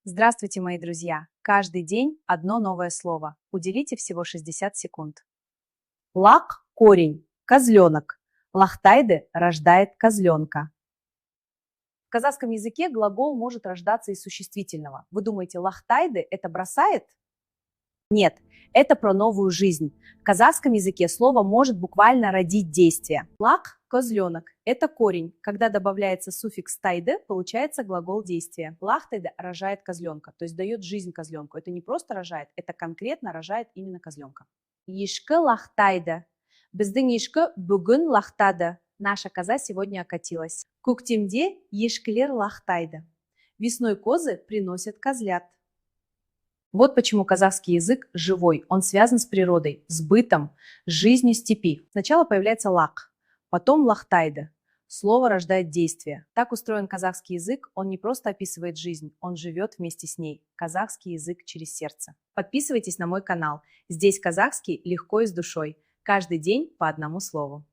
Здравствуйте, мои друзья! Каждый день одно новое слово. Уделите всего 60 секунд. Лак– корень, козленок. Лахтайды рождает козленка. В казахском языке глагол может рождаться из существительного. Вы думаете, лахтайды– это бросает? Нет, это про новую жизнь. В казахском языке слово может буквально родить действие. Лак– козленок. Это корень. Когда добавляется суффикс тайды, получается глагол действия. Лахтайды рожает козленка, то есть дает жизнь козленку. Это не просто рожает, это конкретно рожает именно козленка. Ешкі лахтайды. Біздің ешкі бүгін лахтады. Наша коза сегодня окатилась. Көктемде ешкілер лахтайды. Весной козы приносят козлят. Вот почему казахский язык живой, он связан с природой, с бытом, с жизнью степи. Сначала появляется лак, потом лахтайды. Слово рождает действие. Так устроен казахский язык, он не просто описывает жизнь, он живет вместе с ней. Казахский язык через сердце. Подписывайтесь на мой канал. Здесь казахский легко и с душой. Каждый день по одному слову.